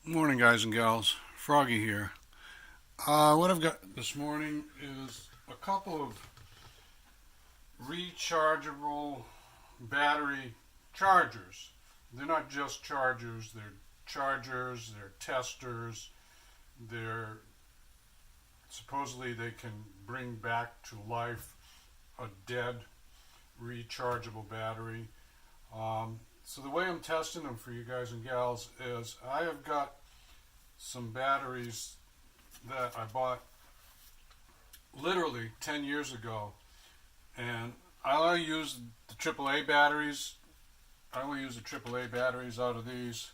Morning, guys and gals. Froggy here. What I've got this morning is a couple of rechargeable battery chargers. They're not just chargers, they're testers, they're supposedly they can bring back to life a dead rechargeable battery. So the way I'm testing them for you guys and gals is I have got some batteries that I bought literally 10 years ago, and I only use the AAA batteries. I only use the AAA batteries out of these.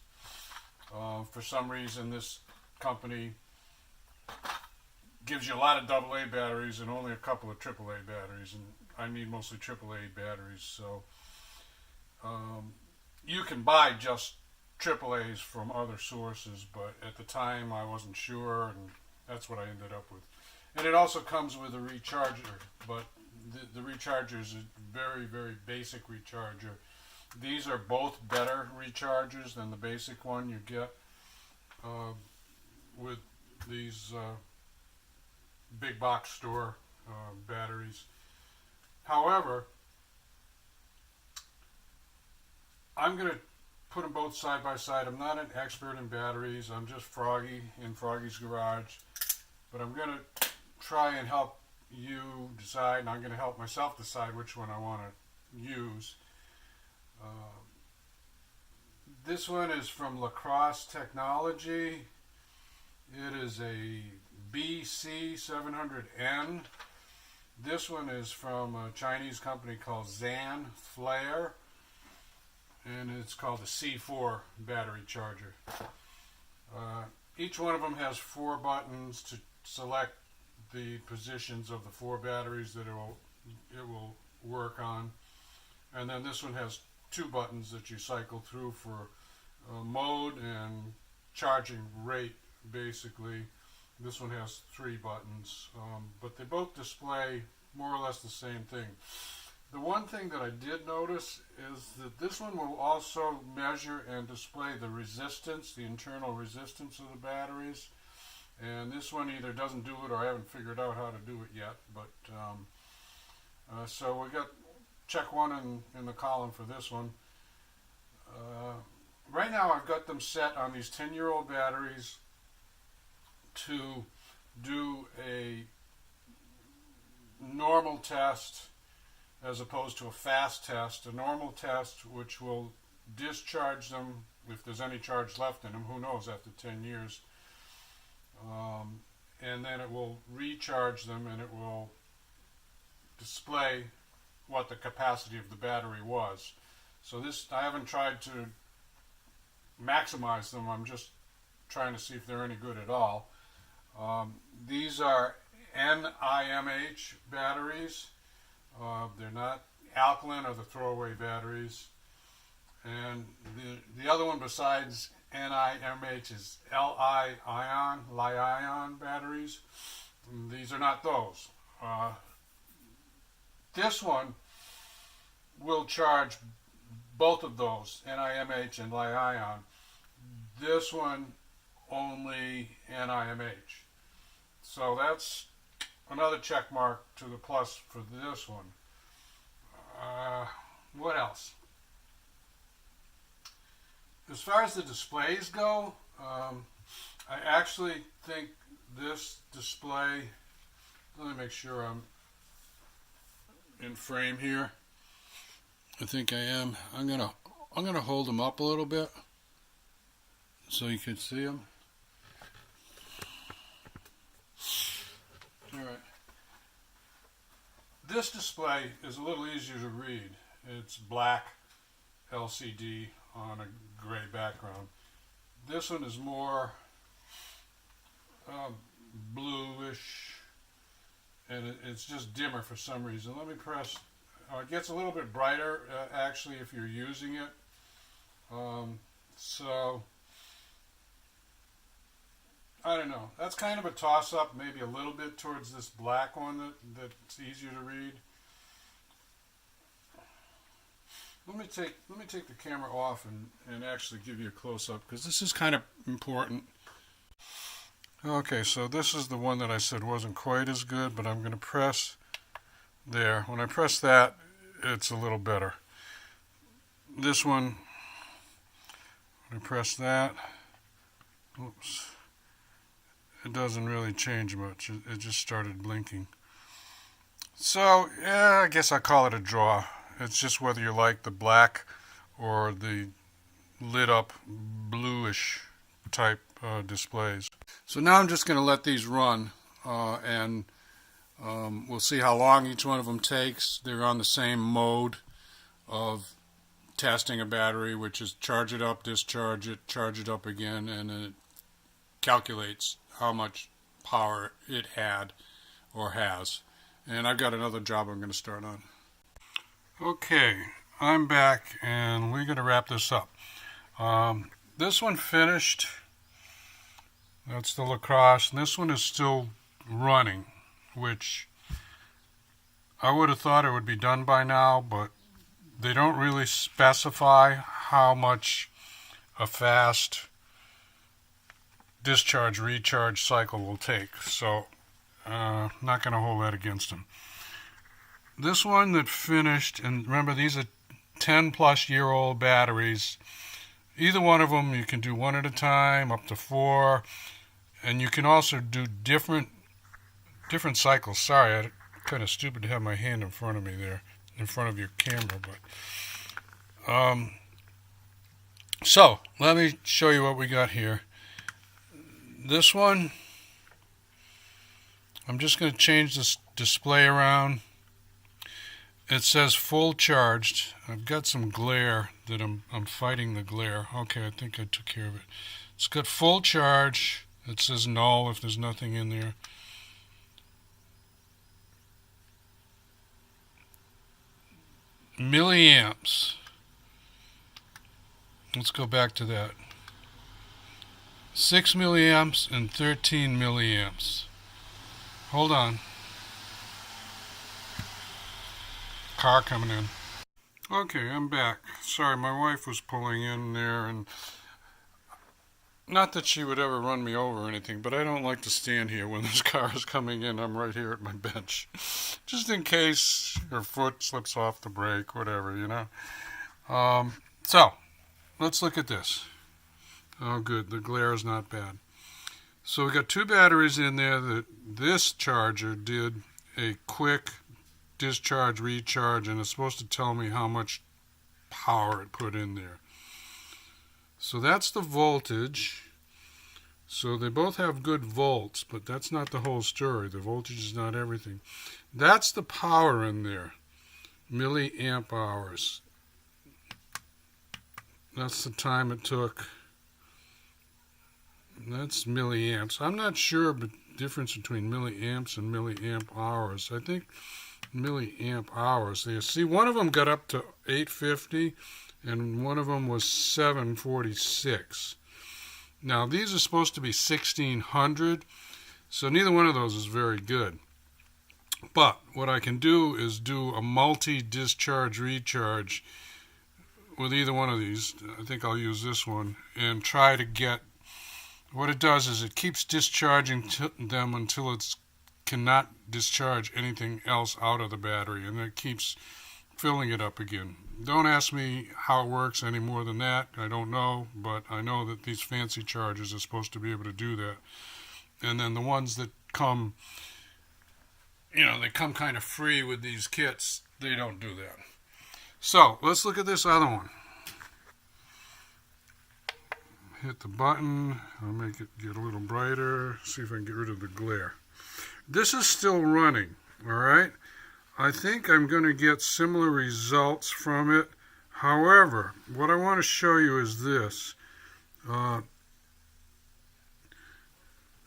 For some reason, this company gives you a lot of AA batteries and only a couple of AAA batteries, and I need mostly AAA batteries. So you can buy just AAAs from other sources, but at the time I wasn't sure, and that's what I ended up with. And it also comes with a recharger, but the recharger is a very, very basic recharger. These are both better rechargers than the basic one you get with these big box store batteries. However, I'm going to put them both side by side. I'm not an expert in batteries. I'm just Froggy in Froggy's Garage. But I'm going to try and help you decide, and I'm going to help myself decide which one I want to use. This one is from Lacrosse Technology. It is a BC700N. This one is from a Chinese company called Zan Flare, and it's called the C4 battery charger. Each one of them has 4 buttons to select the positions of the 4 batteries that it will work on, and then this one has 2 buttons that you cycle through for mode and charging rate. Basically, this one has 3 buttons, but they both display more or less the same thing. The one thing that I did notice is that this one will also measure and display the resistance, the internal resistance of the batteries. And this one either doesn't do it or I haven't figured out how to do it yet. But so we got check 1 in the column for this one. Right now I've got them set on these 10-year-old batteries to do a normal test as opposed to a fast test. A normal test which will discharge them if there's any charge left in them, who knows, after 10 years. And then it will recharge them and it will display what the capacity of the battery was. So this, I haven't tried to maximize them, I'm just trying to see if they're any good at all. These are NIMH batteries. They're not alkaline or the throwaway batteries. And the other one besides NIMH is Li-ion batteries. These are not those. This one will charge both of those, NIMH and Li-ion. This one only NIMH. So that's another check mark to the plus for this one. What else? As far as the displays go, I actually think this display, let me make sure I'm in frame here. I think I am. I'm gonna hold them up a little bit so you can see them. All right. This display is a little easier to read. It's black LCD on a gray background. This one is more bluish, and it's just dimmer for some reason. Let me press. It gets a little bit brighter actually if you're using it. So I don't know. That's kind of a toss-up, maybe a little bit towards this black one that's easier to read. let me take the camera off and actually give you a close-up, because this is kind of important. Okay, so this is the one that I said wasn't quite as good, but I'm going to press there. When I press that, it's a little better. This one, when I press that, oops, it doesn't really change much. It just started blinking. So, yeah, I guess I call it a draw. It's just whether you like the black or the lit up bluish type displays. So now I'm just going to let these run and we'll see how long each one of them takes. They're on the same mode of testing a battery, which is charge it up, discharge it, charge it up again, and then it calculates how much power it had or has. And I've got another job I'm going to start on. Okay, I'm back and we're going to wrap this up. This one finished. That's the lacrosse, and this one is still running, which I would have thought it would be done by now, but they don't really specify how much a fast discharge recharge cycle will take, so not going to hold that against them. This one that finished, and remember these are 10 plus year old batteries. Either one of them you can do one at a time, up to 4, and you can also do different cycles. Sorry, I'm kind of stupid to have my hand in front of me there, in front of your camera, but so let me show you what we got here. This one, I'm just going to change this display around. It says full charged. I've got some glare that I'm fighting the glare. Okay, I think I took care of it. It's got full charge. It says null if there's nothing in there. Milliamps. Let's go back to that. 6 milliamps and 13 milliamps. Hold on. Car coming in. Okay, I'm back. Sorry, my wife was pulling in there, and not that she would ever run me over or anything, but I don't like to stand here when this car is coming in. I'm right here at my bench, just in case her foot slips off the brake, whatever, you know. So let's look at this. Oh, good. The glare is not bad. So we got 2 batteries in there. That this charger did a quick discharge, recharge, and it's supposed to tell me how much power it put in there. So that's the voltage. So they both have good volts, but that's not the whole story. The voltage is not everything. That's the power in there. Milliamp hours. That's the time it took. That's milliamps. I'm not sure the difference between milliamps and milliamp hours. I think milliamp hours. See, one of them got up to 850 and one of them was 746. Now these are supposed to be 1600, so neither one of those is very good. But what I can do is do a multi-discharge recharge with either one of these. I think I'll use this one and try to get, what it does is it keeps discharging them until it cannot discharge anything else out of the battery, and it keeps filling it up again. Don't ask me how it works any more than that. I don't know, but I know that these fancy chargers are supposed to be able to do that. And then the ones that come, you know, they come kind of free with these kits, they don't do that. So let's look at this other one. Hit the button. I'll make it get a little brighter. See if I can get rid of the glare. This is still running, all right? I think I'm going to get similar results from it. However, what I want to show you is this.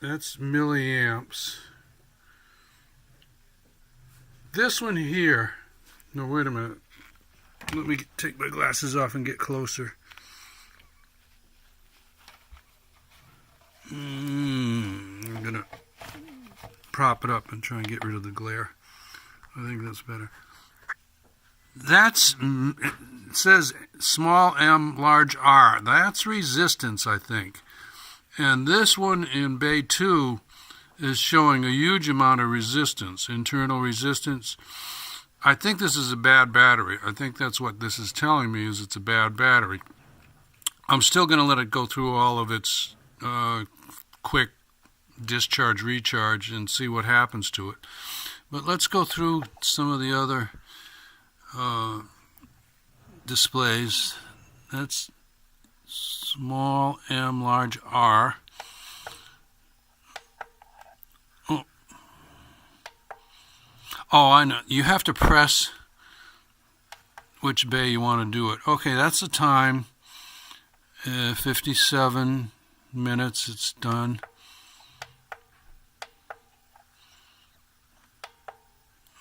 That's milliamps. This one here, no, wait a minute. Let me take my glasses off and get closer. I'm going to prop it up and try and get rid of the glare. I think that's better. That's, it says small m, large R. That's resistance, I think. And this one in Bay 2 is showing a huge amount of resistance, internal resistance. I think this is a bad battery. I think that's what this is telling me, is it's a bad battery. I'm still going to let it go through all of its quick discharge, recharge, and see what happens to it. But let's go through some of the other displays. That's small m, large R. Oh, I know. You have to press which bay you want to do it. Okay, that's the time. 57 minutes, it's done.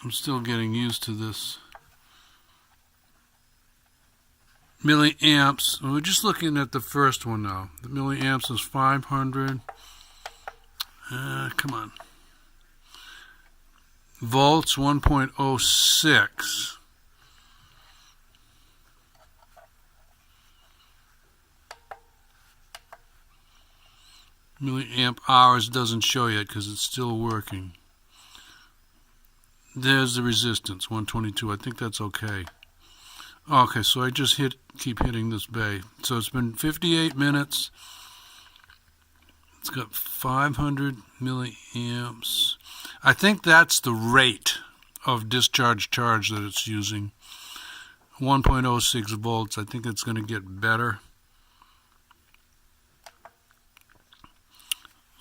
I'm still getting used to this. Milliamps, we're just looking at the first one now. The milliamps is 500. Come on. Volts, 1.06. Milliamp hours doesn't show yet because it's still working. There's the resistance, 122. I think that's okay. Okay, so I just keep hitting this bay. So it's been 58 minutes. It's got 500 milliamps. I think that's the rate of discharge charge that it's using. 1.06 volts. I think it's going to get better.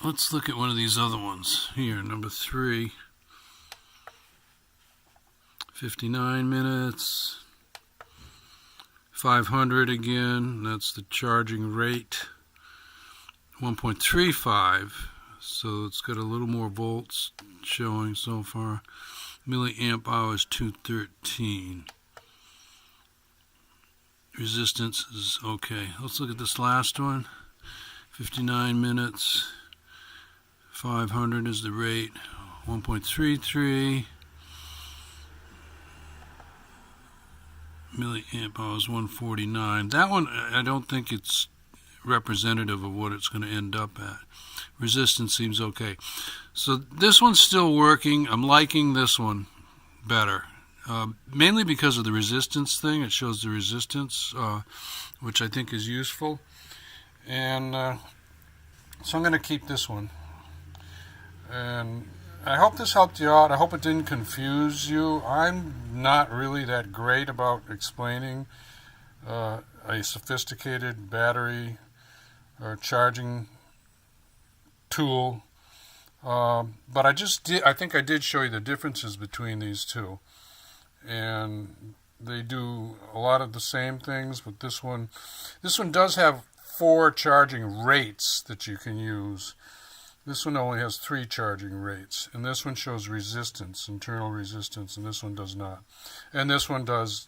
Let's look at one of these other ones. Here, number 3. 59 minutes. 500 again. That's the charging rate. 1.35. So it's got a little more volts showing so far. Milliamp hours 213. Resistance is okay. Let's look at this last one. 59 minutes. 500 is the rate. 1.33. Milliamp hours 149. That one, I don't think it's representative of what it's going to end up at. Resistance seems okay. So this one's still working. I'm liking this one better. Mainly because of the resistance thing. It shows the resistance, which I think is useful. And so I'm going to keep this one. And I hope this helped you out. I hope it didn't confuse you. I'm not really that great about explaining a sophisticated battery or charging tool, but I think I did show you the differences between these two, and they do a lot of the same things. But this one does have 4 charging rates that you can use. This one only has 3 charging rates, and this one shows resistance, internal resistance, and this one does not. And this one does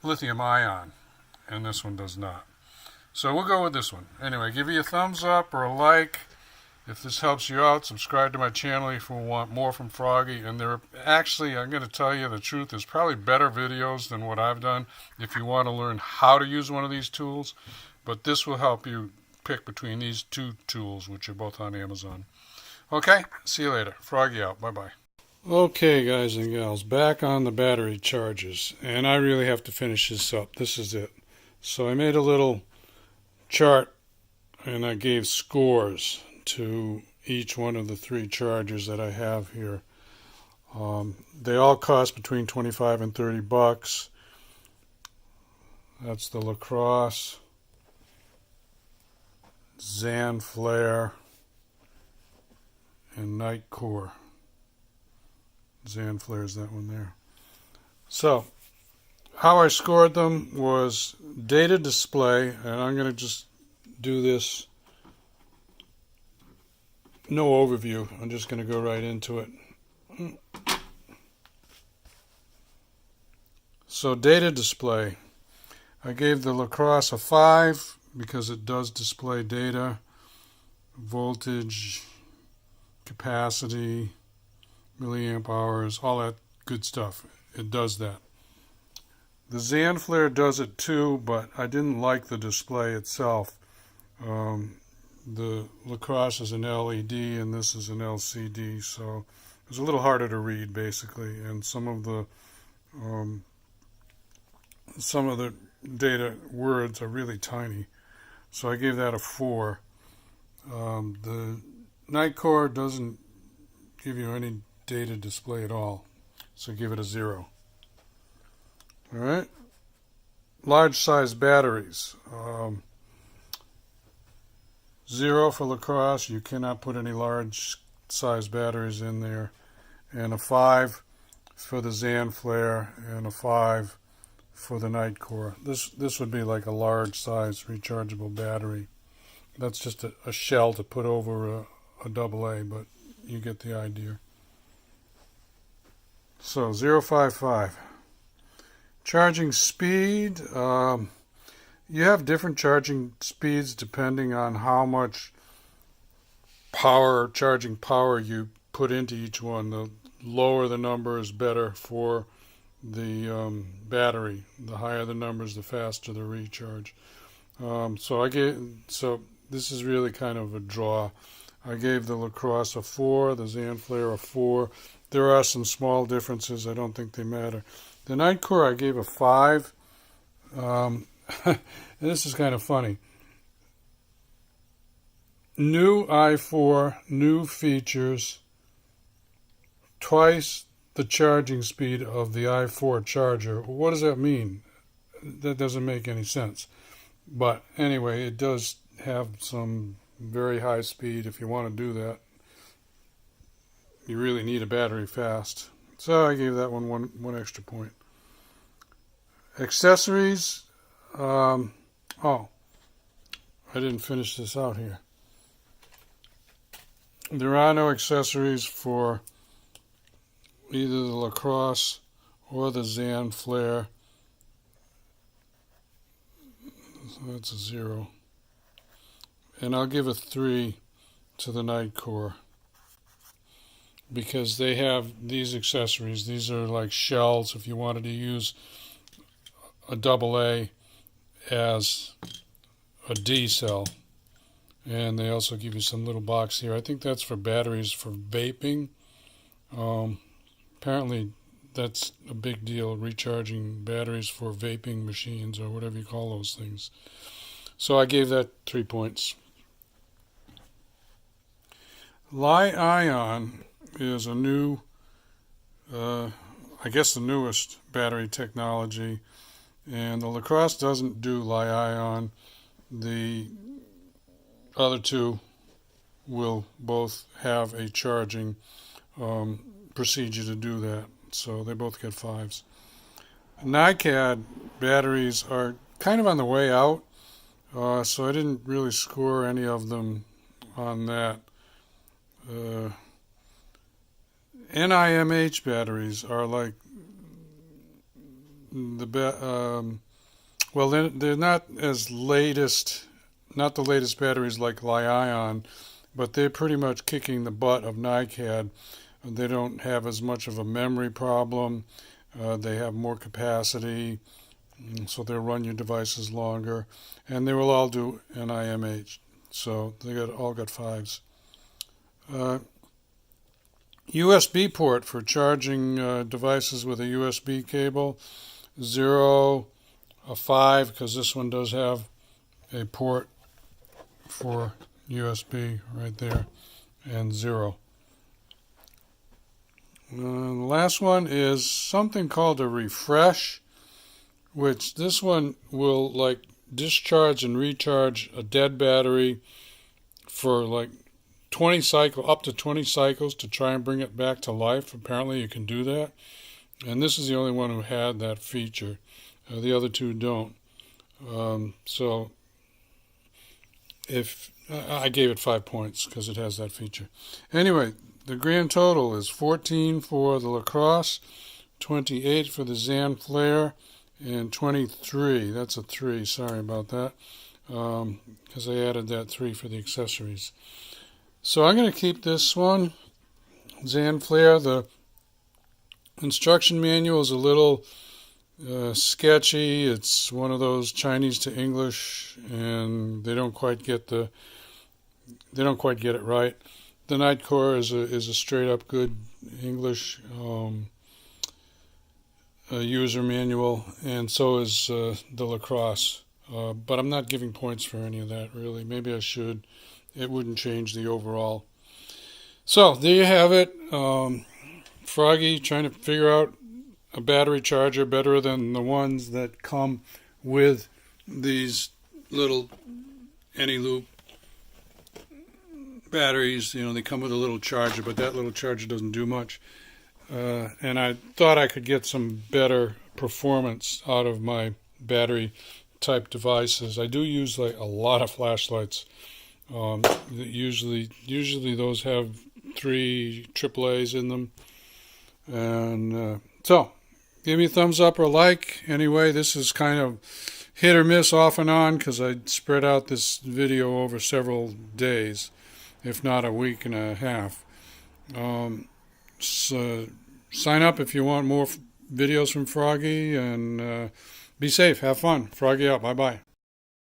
lithium ion, and this one does not. So we'll go with this one. Anyway, give me a thumbs up or a like if this helps you out. Subscribe to my channel if you want more from Froggy. And there are actually, I'm going to tell you the truth, there's probably better videos than what I've done if you want to learn how to use one of these tools. But this will help you pick between these 2 tools, which are both on Amazon. Okay, see you later. Froggy out. Bye-bye. Okay, guys and gals, back on the battery charges. And I really have to finish this up. This is it. So I made a little chart, and I gave scores to each one of the 3 chargers that I have here. They all cost between $25 and $30. That's the Lacrosse, Zan Flare, and Night Core. Zan Flare is that one there. So how I scored them was data display, and I'm going to just do this, no overview. I'm just going to go right into it. So data display, I gave the Lacrosse a 5 because it does display data, voltage, capacity, milliamp hours, all that good stuff. It does that. The Zan Flare does it too, but I didn't like the display itself. The Lacrosse is an LED and this is an LCD, so it was a little harder to read basically, and some of the data words are really tiny, so I gave that a 4. The Nightcore doesn't give you any data display at all, so give it a 0. All right, large size batteries. 0 for Lacrosse. You cannot put any large size batteries in there, and a 5 for the Zan Flare, and a 5 for the Nightcore. This would be like a large size rechargeable battery. That's just a shell to put over a AA, but you get the idea. So 055. Charging speed. You have different charging speeds depending on how much charging power you put into each one. The lower the number is better for the battery. The higher the numbers, the faster the recharge. So this is really kind of a draw. I gave the Lacrosse a 4, the Zan Flare a 4. There are some small differences. I don't think they matter. The Nightcore I gave a 5. And this is kind of funny. New i4, new features, twice the charging speed of the i4 charger. What does that mean? That doesn't make any sense. But anyway, it does have some very high speed. If you want to do that, you really need a battery fast. So I gave that one extra point. Accessories. I didn't finish this out here. There are no accessories for either the Lacrosse or the Zan Flare. So that's a 0. And I'll give a 3 to the Nightcore, because they have these accessories. These are like shells if you wanted to use a AA as a D cell. And they also give you some little box here. I think that's for batteries for vaping. Apparently that's a big deal, recharging batteries for vaping machines or whatever you call those things. So I gave that 3 points. Li-ion is a new, I guess the newest battery technology, and the Lacrosse doesn't do Li-ion. The other two will both have a charging procedure to do that, so they both get 5s. NiCad batteries are kind of on the way out, so I didn't really score any of them on that. NIMH batteries are like well, they're not not the latest batteries like Li-ion, but they're pretty much kicking the butt of NiCad. They don't have as much of a memory problem. They have more capacity, so they'll run your devices longer, and they will all do NIMH. So they all got 5s. USB port for charging devices with a USB cable, 0, a 5, because this one does have a port for USB right there, and 0. The last one is something called a refresh, which this one will like discharge and recharge a dead battery for like up to 20 cycles to try and bring it back to life. Apparently you can do that, and this is the only one who had that feature. The other two don't. So if I gave it 5 points because it has that feature. Anyway, the grand total is 14 for the Lacrosse, 28 for the Zan Flare, and 23. That's a 3. Sorry about that, because I added that 3 for the accessories. So I'm going to keep this one, Zan Flare. The instruction manual is a little sketchy. It's one of those Chinese to English, and they don't quite get it right. The Nightcore is a straight up good English user manual, and so is the Lacrosse. But I'm not giving points for any of that, really. Maybe I should. It wouldn't change the overall. So there you have it. Froggy trying to figure out a battery charger better than the ones that come with these little any-loop batteries. You know, they come with a little charger, but that little charger doesn't do much. And I thought I could get some better performance out of my battery type devices. I do use like a lot of flashlights. Usually those have 3 AAAs in them. And so give me a thumbs up or like. Anyway, this is kind of hit or miss off and on because I spread out this video over several days, if not a week and a half. So sign up if you want more videos from Froggy, and be safe. Have fun. Froggy out. Bye-bye.